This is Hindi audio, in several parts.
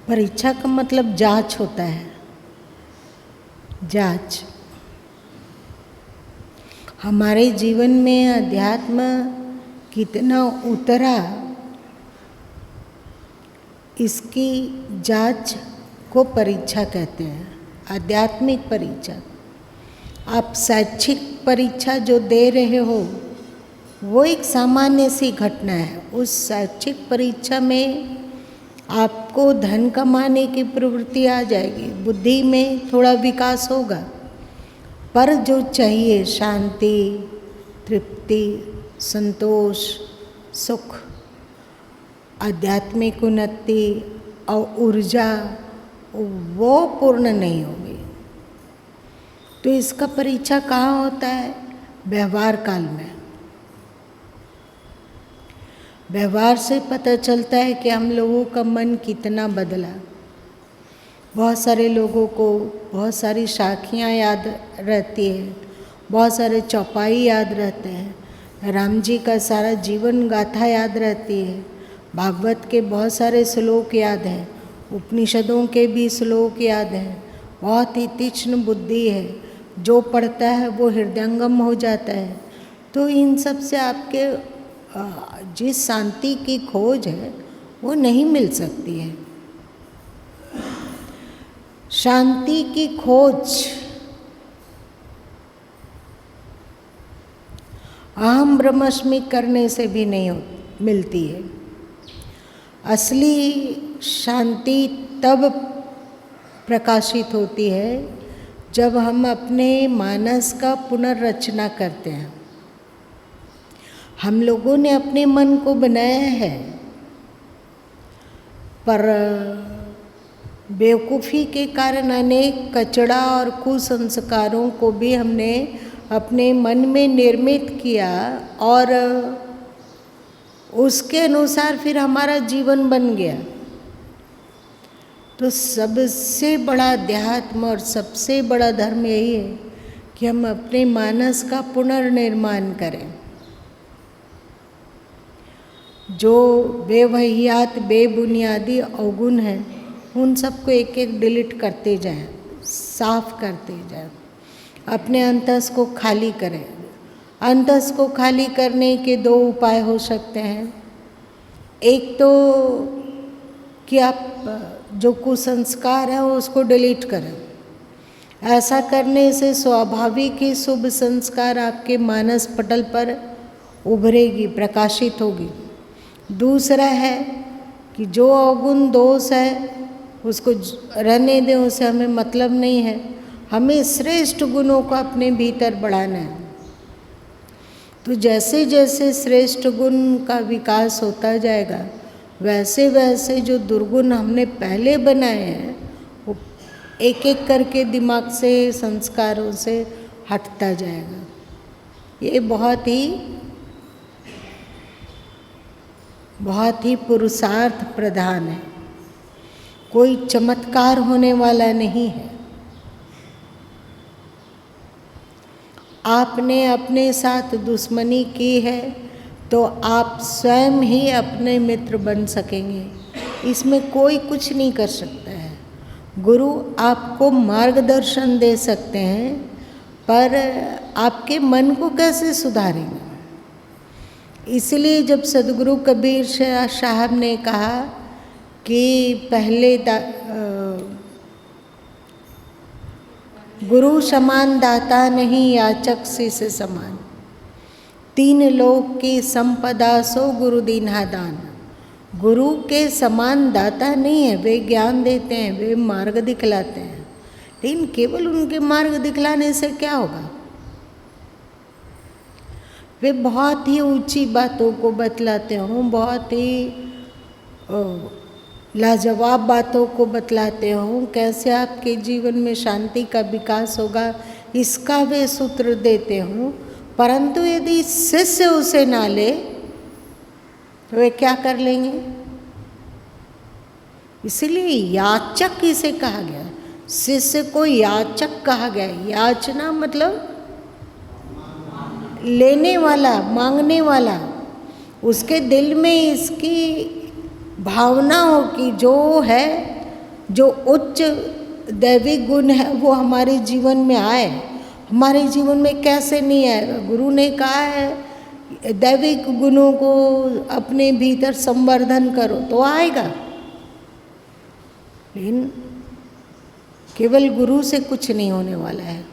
परीक्षा का मतलब जांच होता है, जांच। हमारे जीवन में अध्यात्म कितना उतरा, इसकी जांच को परीक्षा कहते हैं, आध्यात्मिक परीक्षा। आप शैक्षिक परीक्षा जो दे रहे हो वो एक सामान्य सी घटना है। उस शैक्षिक परीक्षा में आपको धन कमाने की प्रवृत्ति आ जाएगी, बुद्धि में थोड़ा विकास होगा, पर जो चाहिए शांति, तृप्ति, संतोष, सुख, आध्यात्मिक उन्नति और ऊर्जा, वो पूर्ण नहीं होगी। तो इसका परीक्षा कहाँ होता है? व्यवहार काल में। व्यवहार से पता चलता है कि हम लोगों का मन कितना बदला। बहुत सारे लोगों को बहुत सारी साखियाँ याद रहती है, बहुत सारे चौपाई याद रहते हैं, राम जी का सारा जीवन गाथा याद रहती है, भागवत के बहुत सारे श्लोक याद हैं, उपनिषदों के भी श्लोक याद हैं। बहुत ही तीक्ष्ण बुद्धि है, जो पढ़ता है वो हृदयंगम हो जाता है। तो इन सब से आपके जिस शांति की खोज है वो नहीं मिल सकती है। शांति की खोज अहम ब्रह्मास्मि करने से भी नहीं मिलती है। असली शांति तब प्रकाशित होती है जब हम अपने मानस का पुनर्रचना करते हैं। हम लोगों ने अपने मन को बनाया है, पर बेवकूफ़ी के कारण अनेक कचड़ा और कुसंस्कारों को भी हमने अपने मन में निर्मित किया और उसके अनुसार फिर हमारा जीवन बन गया। तो सबसे बड़ा अध्यात्म और सबसे बड़ा धर्म यही है कि हम अपने मानस का पुनर्निर्माण करें। जो बेवहियात, बेबुनियादी अवगुण हैं उन सबको एक एक डिलीट करते जाएं, साफ करते जाएं, अपने अंतस को खाली करें। अंतस को खाली करने के दो उपाय हो सकते हैं। एक तो कि आप जो कुसंस्कार है उसको डिलीट करें। ऐसा करने से स्वाभाविक ही शुभ संस्कार आपके मानस पटल पर उभरेगी, प्रकाशित होगी। दूसरा है कि जो अवगुण दोष है उसको रहने दें, उससे हमें मतलब नहीं है। हमें श्रेष्ठ गुणों को अपने भीतर बढ़ाना है। तो जैसे जैसे श्रेष्ठ गुण का विकास होता जाएगा वैसे वैसे जो दुर्गुण हमने पहले बनाए हैं वो एक एक करके दिमाग से, संस्कारों से हटता जाएगा। ये बहुत ही पुरुषार्थ प्रधान है, कोई चमत्कार होने वाला नहीं है। आपने अपने साथ दुश्मनी की है तो आप स्वयं ही अपने मित्र बन सकेंगे, इसमें कोई कुछ नहीं कर सकता है। गुरु आपको मार्गदर्शन दे सकते हैं, पर आपके मन को कैसे सुधारेंगे? इसलिए जब सदगुरु कबीर साहब ने कहा कि पहले गुरु समान दाता नहीं, याचक शिष्य समान। तीन लोक की संपदा सो गुरु दीन्हा दान। गुरु के समान दाता नहीं है, वे ज्ञान देते हैं, वे मार्ग दिखलाते हैं, लेकिन केवल उनके मार्ग दिखलाने से क्या होगा? वे बहुत ही ऊंची बातों को बतलाते हों, बहुत ही लाजवाब बातों को बतलाते हों, कैसे आपके जीवन में शांति का विकास होगा इसका वे सूत्र देते हों, परंतु यदि शिष्य उसे ना ले तो वे क्या कर लेंगे? इसलिए याचक इसे कहा गया, शिष्य को याचक कहा गया। याचना मतलब लेने वाला, मांगने वाला। उसके दिल में इसकी भावना हो कि जो है जो उच्च दैविक गुण है वो हमारे जीवन में आए। हमारे जीवन में कैसे नहीं आएगा? गुरु ने कहा है दैविक गुणों को अपने भीतर संवर्धन करो तो आएगा। लेकिन केवल गुरु से कुछ नहीं होने वाला है।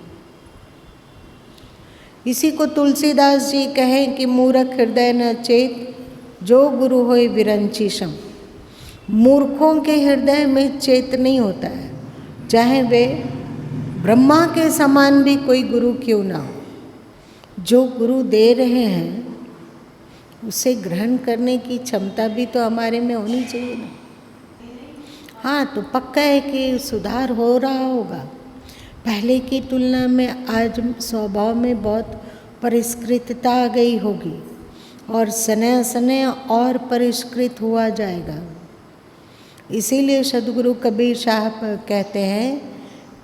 इसी को तुलसीदास जी कहें कि मूर्ख हृदय न चेत, जो गुरु होए विरंचिशम। मूर्खों के हृदय में चेत नहीं होता है, चाहे वे ब्रह्मा के समान भी कोई गुरु क्यों ना हो। जो गुरु दे रहे हैं उसे ग्रहण करने की क्षमता भी तो हमारे में होनी चाहिए ना। हाँ, तो पक्का है कि सुधार हो रहा होगा। पहले की तुलना में आज स्वभाव में बहुत परिष्कृतता आ गई होगी और सने सने और परिष्कृत हुआ जाएगा। इसीलिए सद्गुरु कबीर साहब कहते हैं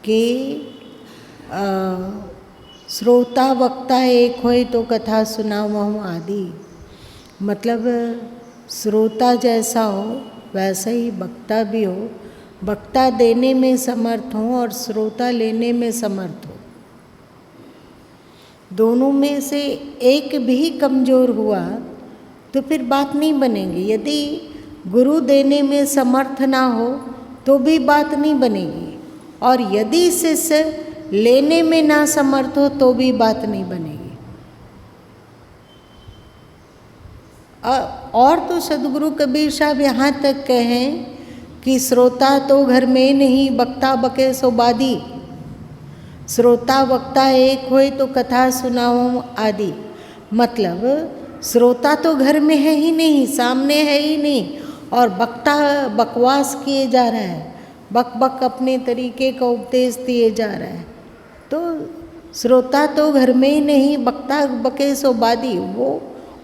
कि श्रोता वक्ता एक होए तो कथा सुनावहूँ आदि। मतलब श्रोता जैसा हो वैसा ही वक्ता भी हो, वक्ता देने में समर्थ हो और श्रोता लेने में समर्थ हो। दोनों में से एक भी कमज़ोर हुआ तो फिर बात नहीं बनेगी। यदि गुरु देने में समर्थ ना हो तो भी बात नहीं बनेगी, और यदि शिष्य लेने में ना समर्थ हो तो भी बात नहीं बनेगी। और तो सद्गुरु कबीर साहब यहाँ तक कहें कि श्रोता तो घर में नहीं, वक्ता बके सो बादी। श्रोता वक्ता एक होए तो कथा सुनाऊं आदि। मतलब श्रोता तो घर में है ही नहीं, सामने है ही नहीं, और वक्ता बकवास किए जा रहा है, बक बक अपने तरीके का उपदेश दिए जा रहा है। तो श्रोता तो घर में ही नहीं, वक्ता बके सो बादी। वो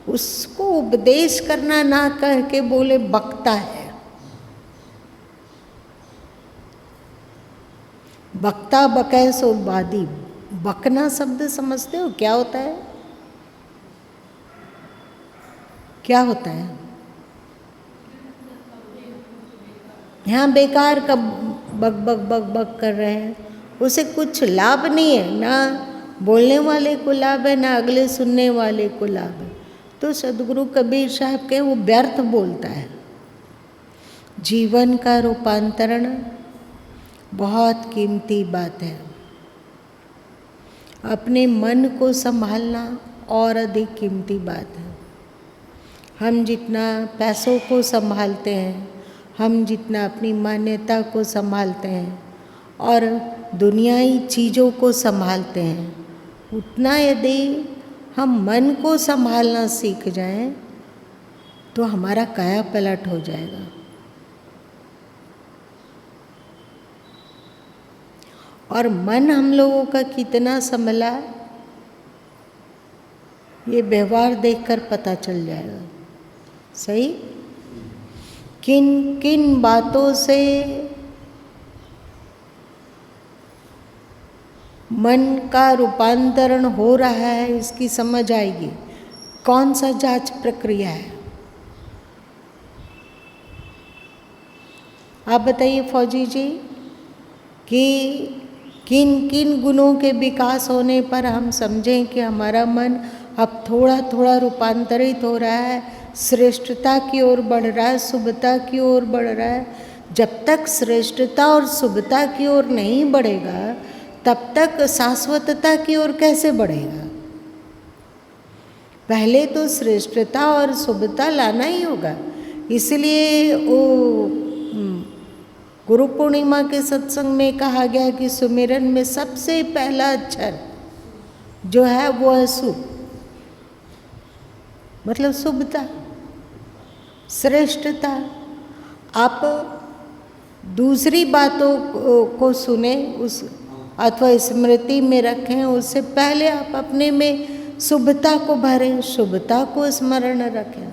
उसको उपदेश करना ना कह के बोले बकता है। बक्ता बकै सो बादी। बकना शब्द समझते हो क्या होता है? क्या होता है? यहाँ बेकार का बक बक बक बक कर रहे हैं, उसे कुछ लाभ नहीं है, ना बोलने वाले को लाभ है ना अगले सुनने वाले को लाभ है। तो सद्गुरु कबीर साहब के वो व्यर्थ बोलता है। जीवन का रूपांतरण बहुत कीमती बात है। अपने मन को संभालना और अधिक कीमती बात है। हम जितना पैसों को संभालते हैं, हम जितना अपनी मान्यता को संभालते हैं और दुनियाई चीज़ों को संभालते हैं, उतना यदि हम मन को संभालना सीख जाएं तो हमारा काया पलट हो जाएगा। और मन हम लोगों का कितना संभला ये व्यवहार देखकर पता चल जाएगा। सही? किन किन बातों से मन का रूपांतरण हो रहा है इसकी समझ आएगी। कौन सा जांच प्रक्रिया है? आप बताइए फौजी जी कि किन किन गुणों के विकास होने पर हम समझें कि हमारा मन अब थोड़ा थोड़ा रूपांतरित हो रहा है, श्रेष्ठता की ओर बढ़ रहा है, शुभता की ओर बढ़ रहा है। जब तक श्रेष्ठता और शुभता की ओर नहीं बढ़ेगा तब तक शाश्वतता की ओर कैसे बढ़ेगा? पहले तो श्रेष्ठता और शुभता लाना ही होगा। इसलिए वो गुरु पूर्णिमा के सत्संग में कहा गया कि सुमिरन में सबसे पहला अक्षर जो है वो है सु, मतलब शुभता, श्रेष्ठता। आप दूसरी बातों को सुने उस अथवा स्मृति में रखें, उससे पहले आप अपने में शुभता को भरें, शुभता को स्मरण रखें।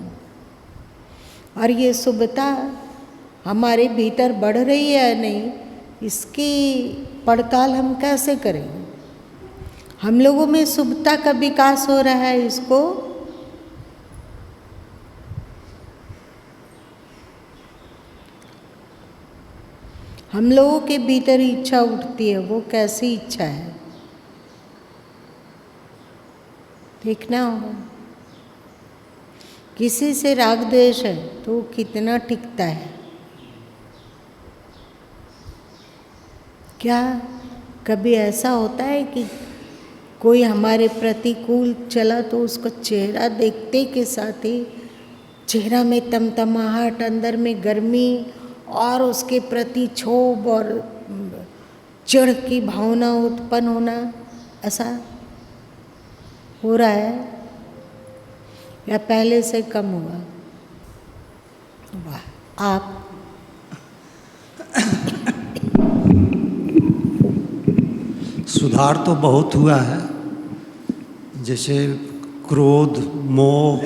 और ये शुभता हमारे भीतर बढ़ रही है या नहीं, इसकी पड़ताल हम कैसे करेंगे? हम लोगों में शुभता का विकास हो रहा है, इसको हम लोगों के भीतर इच्छा उठती है, वो कैसी इच्छा है देखना होगा। किसी से राग द्वेष है तो कितना टिकता है। क्या कभी ऐसा होता है कि कोई हमारे प्रतिकूल चला तो उसका चेहरा देखते के साथ ही चेहरा में तमतमाहट, अंदर में गर्मी और उसके प्रति क्षोभ और चिढ़ की भावना उत्पन्न होना, ऐसा हो रहा है या पहले से कम हुआ? वाह, आप सुधार तो बहुत हुआ है। जैसे क्रोध, मोह,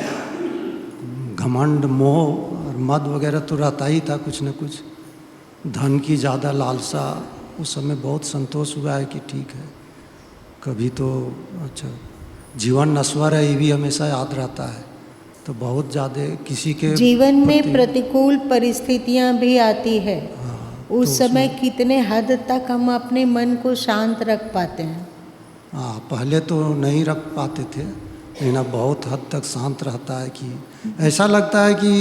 घमंड, मोह और मद वगैरह तो रहता ही था कुछ न कुछ। धन की ज़्यादा लालसा, उस समय बहुत संतोष हुआ है कि ठीक है, कभी तो अच्छा जीवन नश्वर है, ये भी हमेशा याद रहता है। तो बहुत ज़्यादा किसी के जीवन में प्रतिकूल परिस्थितियां भी आती है, उस समय कितने हद तक हम अपने मन को शांत रख पाते हैं? हाँ, पहले तो नहीं रख पाते थे, लेकिन अब बहुत हद तक शांत रहता है कि ऐसा लगता है कि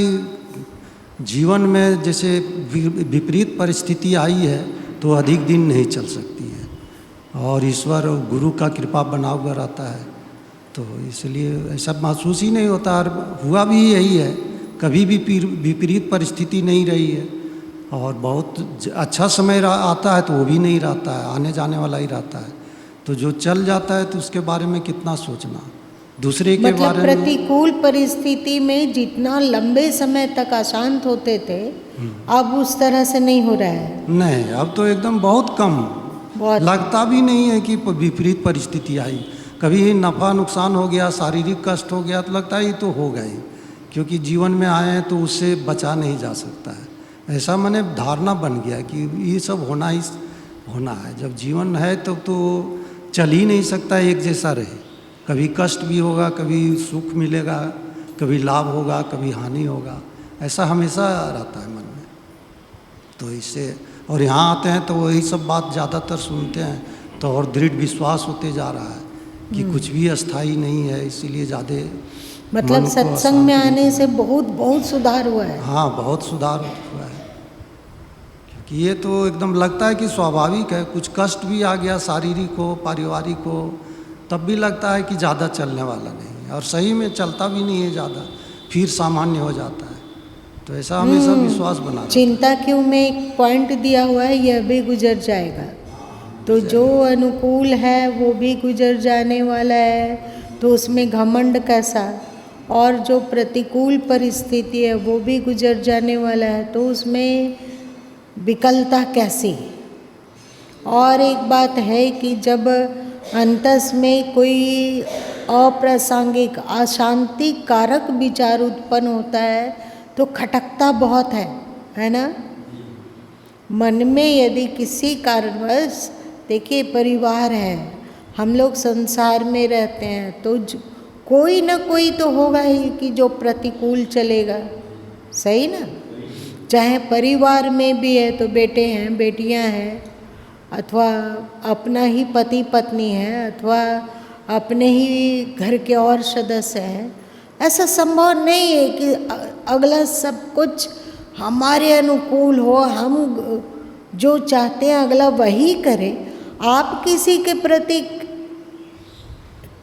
जीवन में जैसे विपरीत परिस्थिति आई है तो अधिक दिन नहीं चल सकती है और ईश्वर और गुरु का कृपा बना हुआ रहता है। तो इसलिए ऐसा महसूस ही नहीं होता। और हुआ भी यही है, कभी भी विपरीत परिस्थिति नहीं रही है। और बहुत अच्छा समय आता है तो वो भी नहीं रहता है, आने जाने वाला ही रहता है। तो जो चल जाता है तो उसके बारे में कितना सोचना, दूसरे के मतलब बारे में। प्रतिकूल परिस्थिति में जितना लंबे समय तक अशांत होते थे, अब उस तरह से नहीं हो रहा है। नहीं, अब तो एकदम बहुत कम, लगता भी नहीं है कि विपरीत परिस्थिति आई। कभी नफ़ा नुकसान हो गया, शारीरिक कष्ट हो गया तो लगता है ये तो होगा ही, क्योंकि जीवन में आए हैं तो उससे बचा नहीं जा सकता है। ऐसा मैंने धारणा बन गया कि ये सब होना ही होना है। जब जीवन है तब तो चल ही नहीं सकता एक जैसा रहे। कभी कष्ट भी होगा, कभी सुख मिलेगा, कभी लाभ होगा, कभी हानि होगा, ऐसा हमेशा रहता है मन में। तो इससे और यहाँ आते हैं तो वही सब बात ज़्यादातर सुनते हैं तो और दृढ़ विश्वास होते जा रहा है कि कुछ भी अस्थाई नहीं है। इसीलिए ज़्यादा मतलब सत्संग में आने से बहुत सुधार हुआ है। हाँ, बहुत सुधार हुआ है, क्योंकि ये तो एकदम लगता है कि स्वाभाविक है। कुछ कष्ट भी आ गया, शारीरिक हो, पारिवारिक हो, तब भी लगता है कि ज़्यादा चलने वाला नहीं है, और सही में चलता भी नहीं है ज़्यादा, फिर सामान्य हो जाता है। तो ऐसा हमेशा विश्वास बना। चिंता क्यों में एक पॉइंट दिया हुआ है, यह भी गुजर जाएगा। तो जो अनुकूल है वो भी गुजर जाने वाला है, तो उसमें घमंड कैसा? और जो प्रतिकूल परिस्थिति है वो भी गुजर जाने वाला है, तो उसमें विकलता कैसी? और एक बात है कि जब अंतस में कोई अप्रासंगिक अशांति कारक विचार उत्पन्न होता है तो खटकता बहुत है ना? मन में यदि किसी कारणवश, देखिए परिवार है, हम लोग संसार में रहते हैं, तो कोई ना कोई तो होगा ही कि जो प्रतिकूल चलेगा, सही ना? चाहे परिवार में भी है तो बेटे हैं, बेटियां हैं, अथवा अपना ही पति पत्नी है, अथवा अपने ही घर के और सदस्य हैं। ऐसा संभव नहीं है कि अगला सब कुछ हमारे अनुकूल हो, हम जो चाहते हैं अगला वही करे। आप किसी के प्रति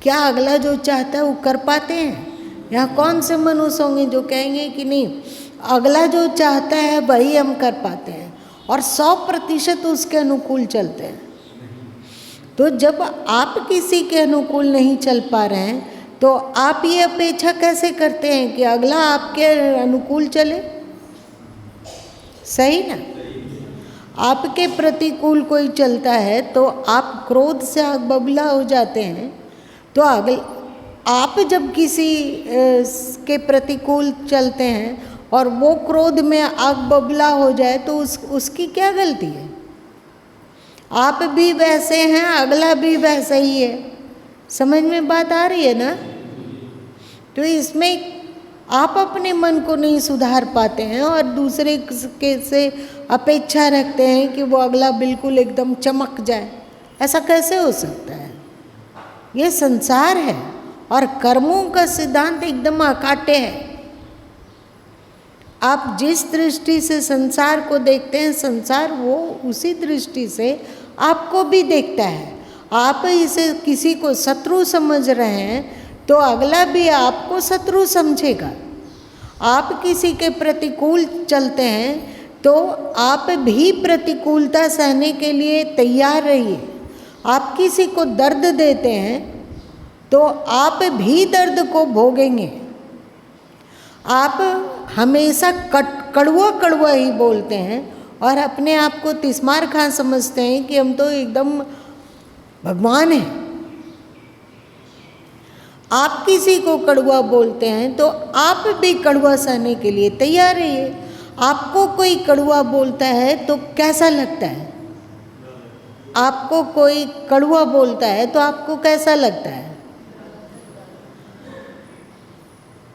क्या अगला जो चाहता है वो कर पाते हैं? यहाँ कौन से मनुष्य होंगे जो कहेंगे कि नहीं अगला जो चाहता है वही हम कर पाते हैं, और 100% उसके अनुकूल चलते हैं। तो जब आप किसी के अनुकूल नहीं चल पा रहे हैं तो आप ये अपेक्षा कैसे करते हैं कि अगला आपके अनुकूल चले? सही ना? आपके प्रतिकूल कोई चलता है तो आप क्रोध से आग बबूला हो जाते हैं। तो आप जब किसी के प्रतिकूल चलते हैं और वो क्रोध में आग बबूला हो जाए तो उसकी क्या गलती है? आप भी वैसे हैं, अगला भी वैसा ही है। समझ में बात आ रही है ना? तो इसमें आप अपने मन को नहीं सुधार पाते हैं और दूसरे के से अपेक्षा रखते हैं कि वो अगला बिल्कुल एकदम चमक जाए। ऐसा कैसे हो सकता है? ये संसार है और कर्मों का सिद्धांत एकदम अकाट्य है। आप जिस दृष्टि से संसार को देखते हैं, संसार वो उसी दृष्टि से आपको भी देखता है। आप इसे किसी को शत्रु समझ रहे हैं तो अगला भी आपको शत्रु समझेगा। आप किसी के प्रतिकूल चलते हैं तो आप भी प्रतिकूलता सहने के लिए तैयार रहिए। आप किसी को दर्द देते हैं तो आप भी दर्द को भोगेंगे। आप हमेशा कड़वा कड़वा ही बोलते हैं और अपने आप को तिस्मार खां समझते हैं कि हम तो एकदम भगवान हैं। आप किसी को कड़वा बोलते हैं तो आप भी कड़वा सहने के लिए तैयार रहिए। आपको कोई कड़वा बोलता है तो कैसा लगता है? आपको कोई कड़वा बोलता है तो आपको कैसा लगता है?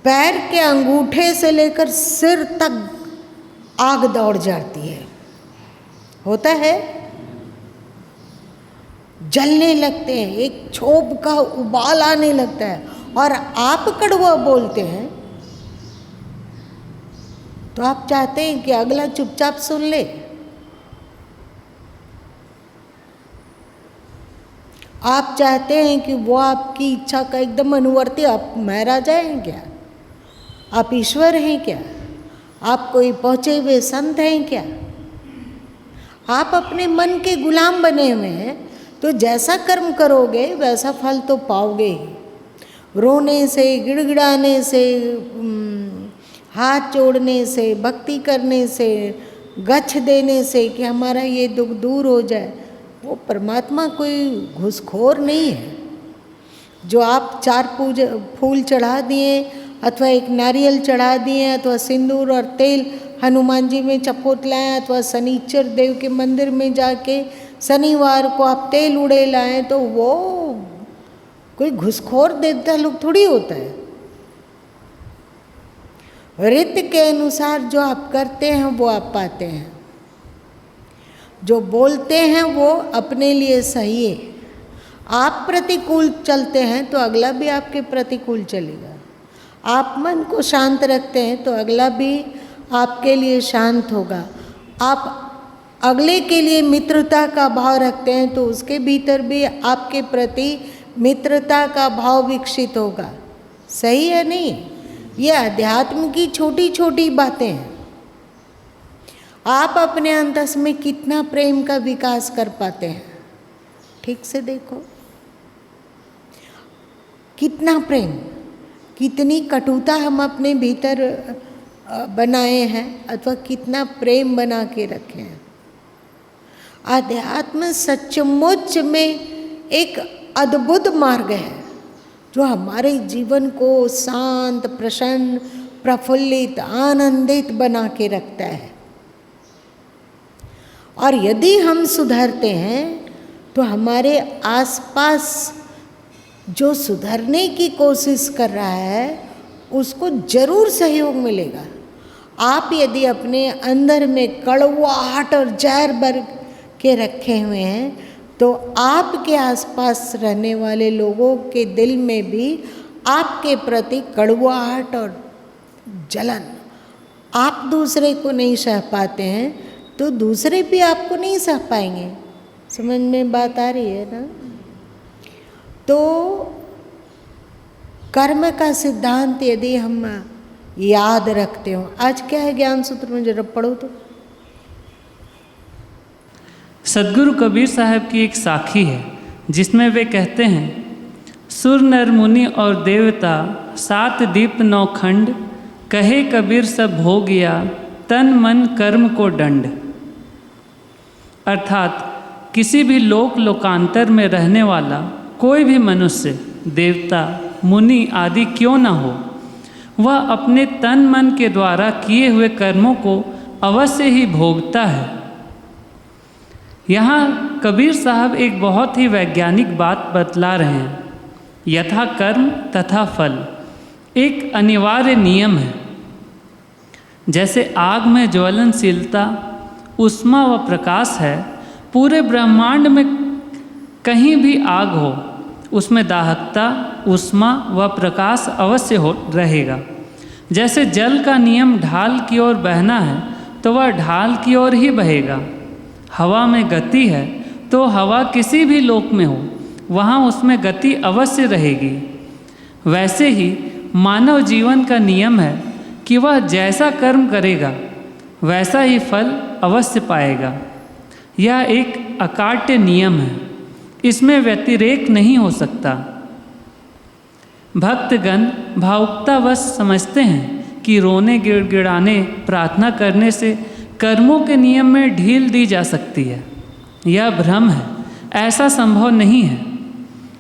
पैर के अंगूठे से लेकर सिर तक आग दौड़ जाती है। होता है? जलने लगते हैं, एक क्षोभ का उबाल आने लगता है। और आप कड़वा बोलते हैं तो आप चाहते हैं कि अगला चुपचाप सुन ले। आप चाहते हैं कि वो आपकी इच्छा का एकदम अनुवर्ती, आप महाराजा हैं क्या? आप ईश्वर हैं क्या? आप कोई पहुँचे हुए संत हैं क्या? आप अपने मन के गुलाम बने हुए हैं तो जैसा कर्म करोगे वैसा फल तो पाओगे ही। रोने से, गिड़गिड़ाने से, हाथ जोड़ने से, भक्ति करने से, गच्छ देने से कि हमारा ये दुख दूर हो जाए, वो परमात्मा कोई घुसखोर नहीं है। जो आप 4 फूल चढ़ा दिए अथवा एक नारियल चढ़ा दिए अथवा सिंदूर और तेल हनुमान जी में चपोत लाएँ अथवा शनिचर देव के मंदिर में जाके शनिवार को आप तेल उड़े लाएं तो वो कोई घुसखोर देवता लोग थोड़ी होता है। रीत के अनुसार जो आप करते हैं वो आप पाते हैं। जो बोलते हैं वो अपने लिए सही है। आप प्रतिकूल चलते हैं तो अगला भी आपके प्रतिकूल चलेगा। आप मन को शांत रखते हैं तो अगला भी आपके लिए शांत होगा। आप अगले के लिए मित्रता का भाव रखते हैं तो उसके भीतर भी आपके प्रति मित्रता का भाव विकसित होगा। सही है नहीं? ये अध्यात्म की छोटी छोटी बातें हैं। आप अपने अंतस में कितना प्रेम का विकास कर पाते हैं, ठीक से देखो। कितना प्रेम, कितनी कटुता हम अपने भीतर बनाए हैं अथवा कितना प्रेम बना के रखे हैं। आध्यात्म सचमुच में एक अद्भुत मार्ग है जो हमारे जीवन को शांत, प्रसन्न, प्रफुल्लित, आनंदित बना के रखता है। और यदि हम सुधरते हैं तो हमारे आसपास जो सुधरने की कोशिश कर रहा है उसको जरूर सहयोग मिलेगा। आप यदि अपने अंदर में कड़वाहट और जहर भर के रखे हुए हैं तो आपके आसपास रहने वाले लोगों के दिल में भी आपके प्रति कड़वाहट और जलन, आप दूसरे को नहीं सह पाते हैं तो दूसरे भी आपको नहीं सह पाएंगे। समझ में बात आ रही है ना? तो कर्म का सिद्धांत यदि हम याद रखते हो, आज क्या है ज्ञान सूत्र में जरा पढ़ो तो। सद्गुरु कबीर साहब की एक साखी है जिसमें वे कहते हैं, सुर नर मुनि और देवता 7 दीप 9 खंड, कहे कबीर सब हो गया तन मन कर्म को दंड। अर्थात किसी भी लोकांतर में रहने वाला कोई भी मनुष्य, देवता, मुनि आदि क्यों न हो, वह अपने तन मन के द्वारा किए हुए कर्मों को अवश्य ही भोगता है। यहाँ कबीर साहब एक बहुत ही वैज्ञानिक बात बतला रहे हैं, यथा कर्म तथा फल। एक अनिवार्य नियम है। जैसे आग में ज्वलनशीलता, ऊष्मा व प्रकाश है, पूरे ब्रह्मांड में कहीं भी आग हो उसमें दाहकता, ऊष्मा व प्रकाश अवश्य हो रहेगा। जैसे जल का नियम ढाल की ओर बहना है तो वह ढाल की ओर ही बहेगा। हवा में गति है तो हवा किसी भी लोक में हो वहाँ उसमें गति अवश्य रहेगी। वैसे ही मानव जीवन का नियम है कि वह जैसा कर्म करेगा वैसा ही फल अवश्य पाएगा। यह एक अकाट्य नियम है, इसमें व्यतिरेक नहीं हो सकता। भक्तगण भावुकतावश समझते हैं कि रोने गिड़गिड़ाने प्रार्थना करने से कर्मों के नियम में ढील दी जा सकती है। यह भ्रम है, ऐसा संभव नहीं है।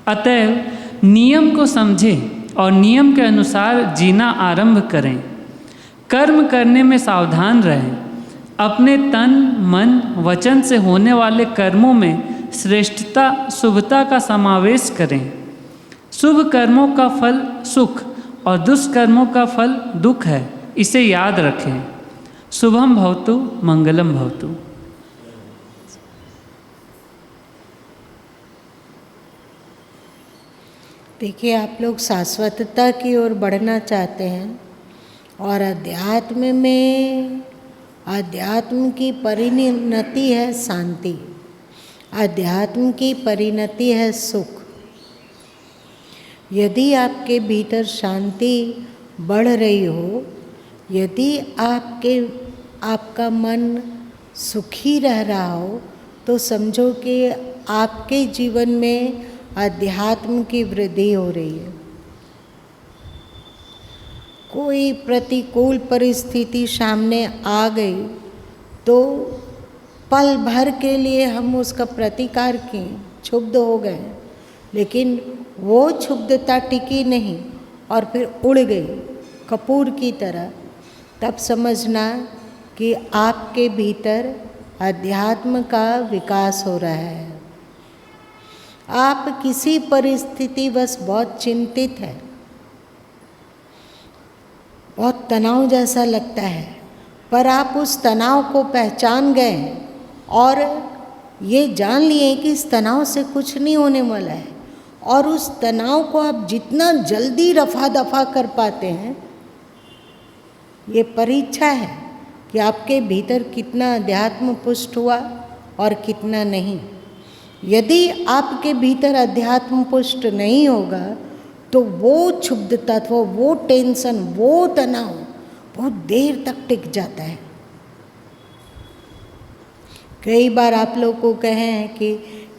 अतएव नियम को समझें और नियम के अनुसार जीना आरंभ करें। कर्म करने में सावधान रहें। अपने तन, मन, वचन से होने वाले कर्मों में श्रेष्ठता, शुभता का समावेश करें। शुभ कर्मों का फल सुख और दुष्कर्मों का फल दुख है, इसे याद रखें। शुभम भवतु, मंगलम भवतु। देखिए, आप लोग शाश्वतता की ओर बढ़ना चाहते हैं और अध्यात्म की परिणति है शांति, अध्यात्म की परिणति है सुख। यदि आपके भीतर शांति बढ़ रही हो, यदि आपका मन सुखी रह रहा हो, तो समझो कि आपके जीवन में अध्यात्म की वृद्धि हो रही है। कोई प्रतिकूल परिस्थिति सामने आ गई तो पल भर के लिए हम उसका प्रतिकार किए, क्षुब्ध हो गए, लेकिन वो क्षुब्धता टिकी नहीं और फिर उड़ गई कपूर की तरह। तब समझना कि आपके भीतर अध्यात्म का विकास हो रहा है। आप किसी परिस्थिति बस बहुत चिंतित है, बहुत तनाव जैसा लगता है, पर आप उस तनाव को पहचान गए और ये जान लिए कि इस तनाव से कुछ नहीं होने वाला है, और उस तनाव को आप जितना जल्दी रफा दफा कर पाते हैं, ये परीक्षा है कि आपके भीतर कितना अध्यात्म पुष्ट हुआ और कितना नहीं। यदि आपके भीतर अध्यात्म पुष्ट नहीं होगा तो वो क्षुब्ध तत्व, वो टेंशन, वो तनाव बहुत देर तक टिक जाता है। कई बार आप लोग को कहे हैं कि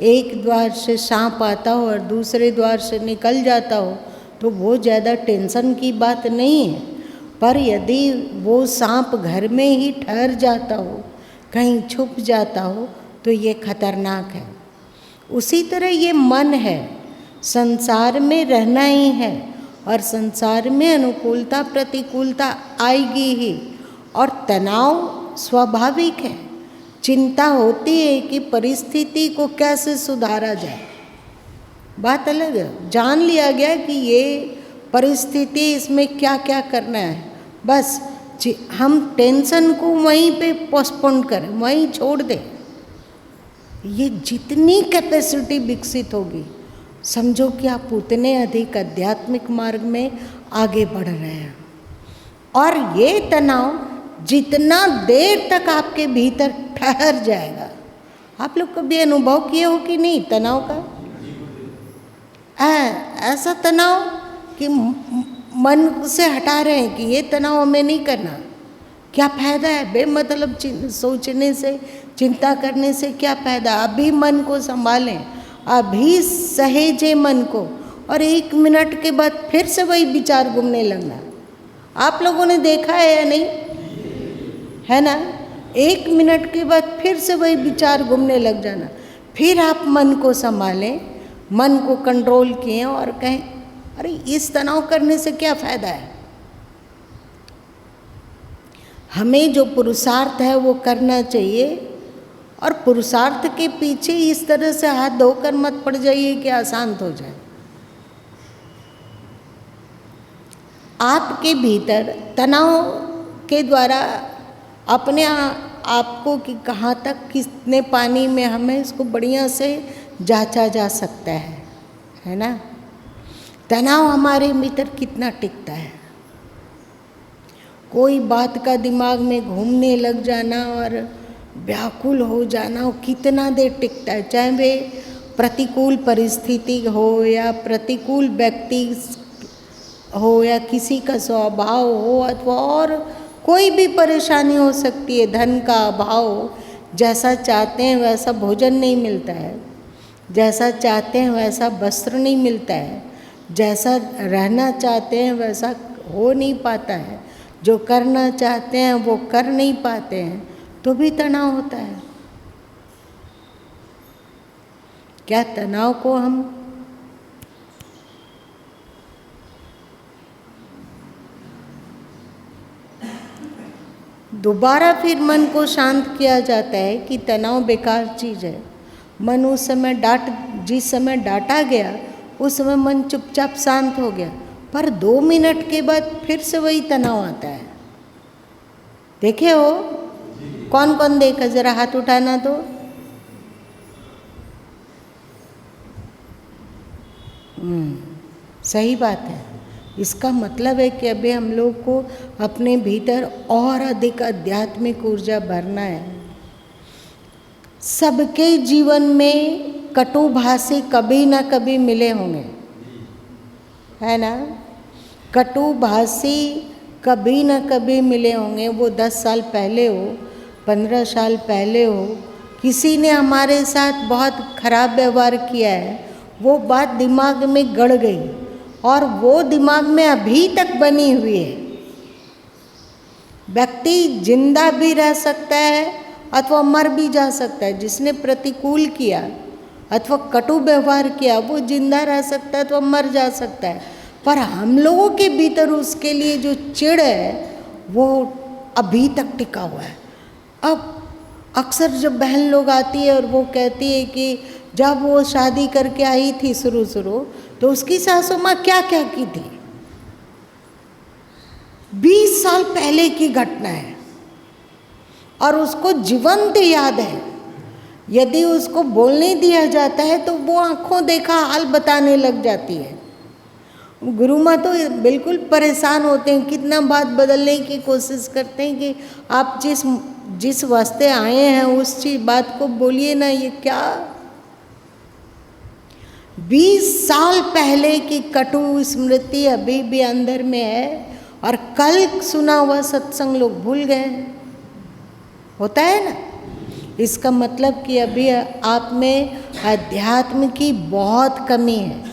एक द्वार से सांप आता हो और दूसरे द्वार से निकल जाता हो तो वो ज़्यादा टेंशन की बात नहीं है, पर यदि वो सांप घर में ही ठहर जाता हो, कहीं छुप जाता हो, तो ये खतरनाक है। उसी तरह ये मन है, संसार में रहना ही है और संसार में अनुकूलता प्रतिकूलता आएगी ही, और तनाव स्वाभाविक है। चिंता होती है कि परिस्थिति को कैसे सुधारा जाए, बात अलग है। जान लिया गया कि ये परिस्थिति, इसमें क्या क्या करना है, बस हम टेंशन को वहीं पे पोस्टपोन करें, वहीं छोड़ दें। ये जितनी कैपेसिटी विकसित होगी, समझो कि आप उतने अधिक आध्यात्मिक मार्ग में आगे बढ़ रहे हैं। और ये तनाव जितना देर तक आपके भीतर ठहर जाएगा, आप लोग कभी अनुभव किए हो कि नहीं तनाव का? ऐसा तनाव कि मन से हटा रहे हैं कि ये तनाव हमें नहीं करना, क्या फ़ायदा है बेमतलब सोचने से, चिंता करने से क्या फ़ायदा। अभी मन को संभालें, अभी सहेजें मन को, और 1 मिनट के बाद फिर से वही विचार घूमने लगना। आप लोगों ने देखा है या नहीं, है ना? 1 मिनट के बाद फिर से वही विचार घूमने लग जाना। फिर आप मन को संभालें, मन को कंट्रोल किए और कहें अरे इस तनाव करने से क्या फ़ायदा है। हमें जो पुरुषार्थ है वो करना चाहिए, और पुरुषार्थ के पीछे इस तरह से हाथ धोकर मत पड़ जाइए कि अशांत हो जाए। आपके भीतर तनाव के द्वारा अपने आपको कि कहाँ तक कितने पानी में हमें इसको बढ़िया से जांचा जा सकता है ना। तनाव हमारे भीतर कितना टिकता है। कोई बात का दिमाग में घूमने लग जाना और व्याकुल हो जाना, वो कितना देर टिकता है, चाहे वे प्रतिकूल परिस्थिति हो या प्रतिकूल व्यक्ति हो या किसी का स्वभाव हो अथवा और कोई भी परेशानी हो सकती है, धन का अभाव, जैसा चाहते हैं वैसा भोजन नहीं मिलता है, जैसा चाहते हैं वैसा वस्त्र नहीं मिलता है, जैसा रहना चाहते हैं वैसा हो नहीं पाता है, जो करना चाहते हैं वो कर नहीं पाते हैं, तो भी तनाव होता है। क्या तनाव को हम दोबारा फिर मन को शांत किया जाता है कि तनाव बेकार चीज़ है। मन उस समय जिस समय डांटा गया उस समय मन चुपचाप शांत हो गया, पर 2 मिनट के बाद फिर से वही तनाव आता है। देखे हो? कौन कौन देखा? जरा हाथ उठाना तो। सही बात है। इसका मतलब है कि अभी हम लोग को अपने भीतर और अधिक आध्यात्मिक ऊर्जा भरना है। सबके जीवन में कटुभाषी कभी ना कभी मिले होंगे, है ना। कटुभाषी कभी ना कभी मिले होंगे। वो 10 साल पहले हो, 15 साल पहले हो, किसी ने हमारे साथ बहुत खराब व्यवहार किया है, वो बात दिमाग में गड़ गई और वो दिमाग में अभी तक बनी हुई है। व्यक्ति जिंदा भी रह सकता है अथवा मर भी जा सकता है। जिसने प्रतिकूल किया अथवा कटु व्यवहार किया वो जिंदा रह सकता है अथवा मर जा सकता है, पर हम लोगों के भीतर उसके लिए जो चिढ़ है वो अभी तक टिका हुआ है। अब अक्सर जब बहन लोग आती है और वो कहती है कि जब वो शादी करके आई थी शुरू तो उसकी सासू माँ क्या क्या की थी, 20 साल पहले की घटना है और उसको जीवंत याद है। यदि उसको बोलने दिया जाता है तो वो आंखों देखा हाल बताने लग जाती है। गुरु माँ तो बिल्कुल परेशान होते हैं, कितना बात बदलने की कोशिश करते हैं कि आप जिस वास्ते आए हैं उस चीज बात को बोलिए ना। ये क्या 20 साल पहले की कटु स्मृति अभी भी अंदर में है और कल सुना हुआ सत्संग लोग भूल गए। होता है ना। इसका मतलब कि अभी आप में अध्यात्म की बहुत कमी है।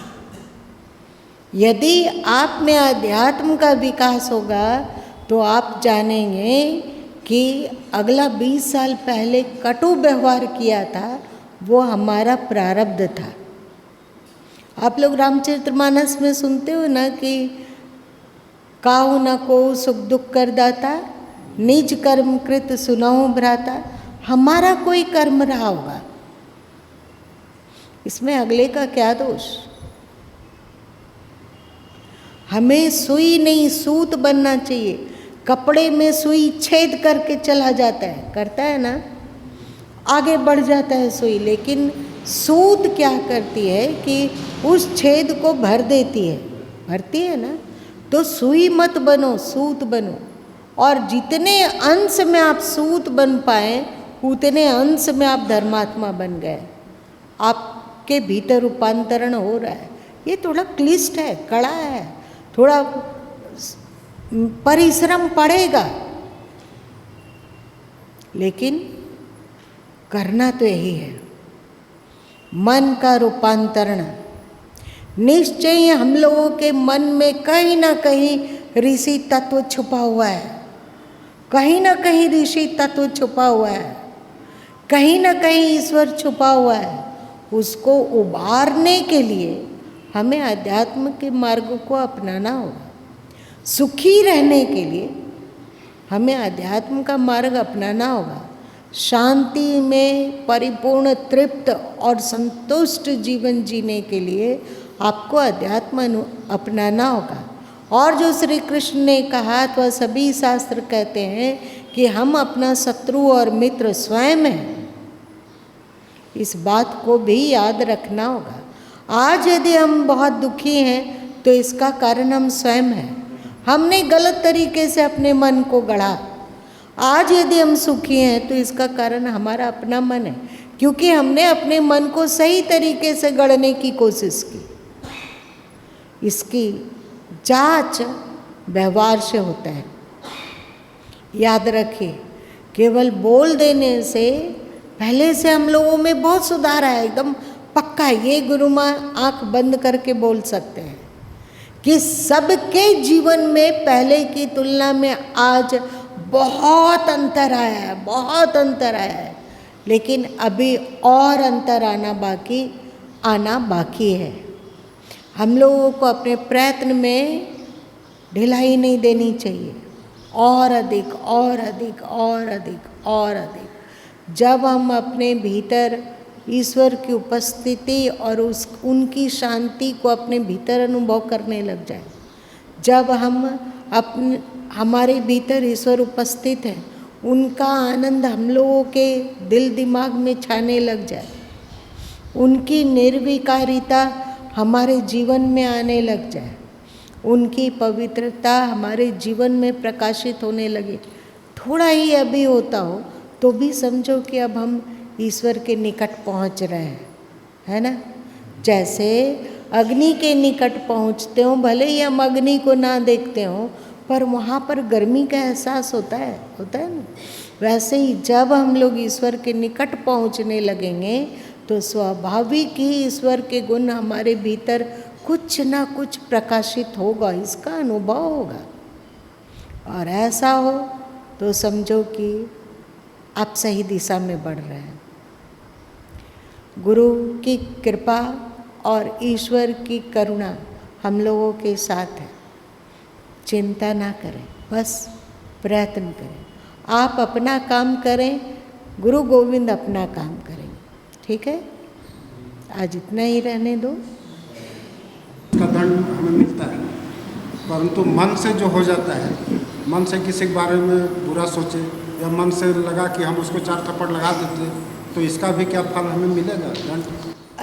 यदि आप में अध्यात्म का विकास होगा तो आप जानेंगे कि अगला 20 साल पहले कटु व्यवहार किया था वो हमारा प्रारब्ध था। आप लोग रामचरितमानस में सुनते हो ना कि काहू न को सुख दुख कर दाता, निज कर्म कृत सुनाओ भ्राता। हमारा कोई कर्म रहा होगा, इसमें अगले का क्या दोष। हमें सुई नहीं सूत बनना चाहिए। कपड़े में सुई छेद करके चला जाता है, करता है ना, आगे बढ़ जाता है सुई, लेकिन सूत क्या करती है कि उस छेद को भर देती है, भरती है ना। तो सुई मत बनो, सूत बनो। और जितने अंश में आप सूत बन पाए उतने अंश में आप धर्मात्मा बन गए। आपके भीतर रूपांतरण हो रहा है। ये थोड़ा क्लिष्ट है, कड़ा है, थोड़ा परिश्रम पड़ेगा, लेकिन करना तो यही है। मन का रूपांतरण निश्चय हम लोगों के मन में कहीं ना कहीं ऋषि तत्व छुपा हुआ है, कहीं ना कहीं ऋषि तत्व छुपा हुआ है, कहीं ना कहीं ईश्वर छुपा हुआ है। उसको उबारने के लिए हमें अध्यात्म के मार्ग को अपनाना होगा। सुखी रहने के लिए हमें अध्यात्म का मार्ग अपनाना होगा। शांति में परिपूर्ण, तृप्त और संतुष्ट जीवन जीने के लिए आपको अध्यात्म अपनाना होगा। और जो श्री कृष्ण ने कहा तो सभी शास्त्र कहते हैं कि हम अपना शत्रु और मित्र स्वयं हैं। इस बात को भी याद रखना होगा। आज यदि हम बहुत दुखी हैं तो इसका कारण हम स्वयं हैं। हमने गलत तरीके से अपने मन को गढ़ा। आज यदि हम सुखी हैं तो इसका कारण हमारा अपना मन है, क्योंकि हमने अपने मन को सही तरीके से गढ़ने की कोशिश की। इसकी जांच व्यवहार से होता है। याद रखिए, केवल बोल देने से पहले से हम लोगों में बहुत सुधार आया, एकदम पक्का है। ये गुरु माँ आँख बंद करके बोल सकते हैं कि सबके जीवन में पहले की तुलना में आज बहुत अंतर आया है, बहुत अंतर आया है। लेकिन अभी और अंतर आना बाकी है। हम लोगों को अपने प्रयत्न में ढिलाई नहीं देनी चाहिए। और अधिक और अधिक और अधिक और अधिक। जब हम अपने भीतर ईश्वर की उपस्थिति और उनकी शांति को अपने भीतर अनुभव करने लग जाए, जब हम हमारे भीतर ईश्वर उपस्थित है, उनका आनंद हम लोगों के दिल दिमाग में छाने लग जाए, उनकी निर्विकारिता हमारे जीवन में आने लग जाए, उनकी पवित्रता हमारे जीवन में प्रकाशित होने लगे, थोड़ा ही अभी होता हो तो भी समझो कि अब हम ईश्वर के निकट पहुंच रहे हैं, है ना। जैसे अग्नि के निकट पहुंचते हो, भले ही हम अग्नि को ना देखते हो, पर वहाँ पर गर्मी का एहसास होता है ना। वैसे ही जब हम लोग ईश्वर के निकट पहुँचने लगेंगे तो स्वाभाविक ही ईश्वर के गुण हमारे भीतर कुछ ना कुछ प्रकाशित होगा, इसका अनुभव होगा। और ऐसा हो तो समझो कि आप सही दिशा में बढ़ रहे हैं। गुरु की कृपा और ईश्वर की करुणा हम लोगों के साथ है। चिंता ना करें, बस प्रयत्न करें। आप अपना काम करें, गुरु गोविंद अपना काम करेंगे। ठीक है, आज इतना ही रहने दो। का दंड हमें मिलता है, परंतु मन से जो हो जाता है, मन से किसी के बारे में बुरा सोचे या मन से लगा कि हम उसको 4 थप्पड़ लगा देते, तो इसका भी क्या फल हमें मिलेगा दंड?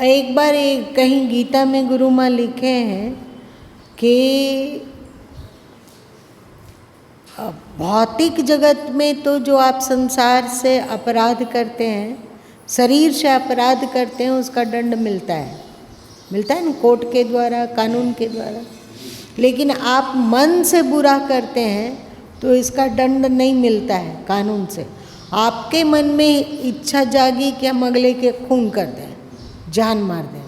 एक बार कहीं गीता में गुरु माँ लिखे हैं कि भौतिक जगत में तो जो आप संसार से अपराध करते हैं, शरीर से अपराध करते हैं, उसका दंड मिलता है ना, कोर्ट के द्वारा, कानून के द्वारा। लेकिन आप मन से बुरा करते हैं तो इसका दंड नहीं मिलता है कानून से। आपके मन में इच्छा जागी कि हम अगले के खून कर दें, जान मार दें,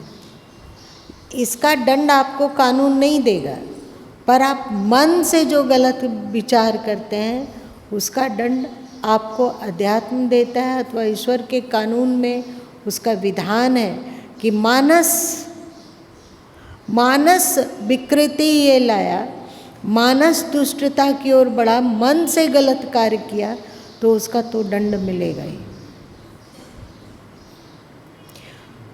इसका दंड आपको कानून नहीं देगा। पर आप मन से जो गलत विचार करते हैं उसका दंड आपको अध्यात्म देता है, अथवा ईश्वर के कानून में उसका विधान है कि मानस विकृति ये लाया, मानस दुष्टता की ओर बढ़ा, मन से गलत कार्य किया तो उसका तो दंड मिलेगा ही।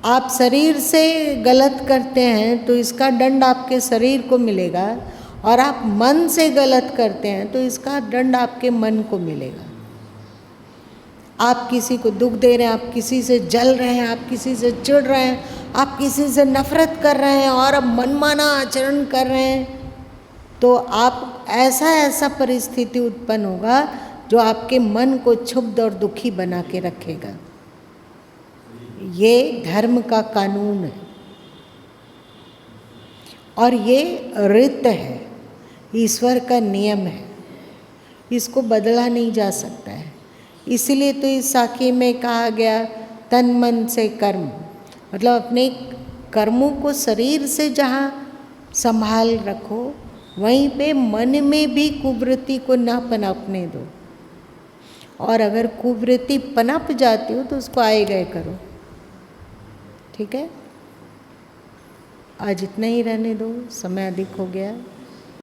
आप शरीर से गलत करते हैं तो इसका दंड आपके शरीर को मिलेगा, और आप मन से गलत करते हैं तो इसका दंड आपके मन को मिलेगा। आप किसी को दुख दे रहे हैं, आप किसी से जल रहे हैं, आप किसी से चिढ़ रहे हैं, आप किसी से नफरत कर रहे हैं और अब मनमाना आचरण कर रहे हैं, तो आप ऐसा परिस्थिति उत्पन्न होगा जो आपके मन को क्षुब्ध और दुखी बना के रखेगा। ये धर्म का कानून है और ये रीत है, ईश्वर का नियम है, इसको बदला नहीं जा सकता है। इसलिए तो इस साखी में कहा गया तन मन से कर्म, मतलब अपने कर्मों को शरीर से जहाँ संभाल रखो, वहीं पे मन में भी कुवृत्ति को ना पनपने दो। और अगर कुवृत्ति पनप जाती हो तो उसको आए गए करो। ठीक है, आज इतना ही रहने दो, समय अधिक हो गया।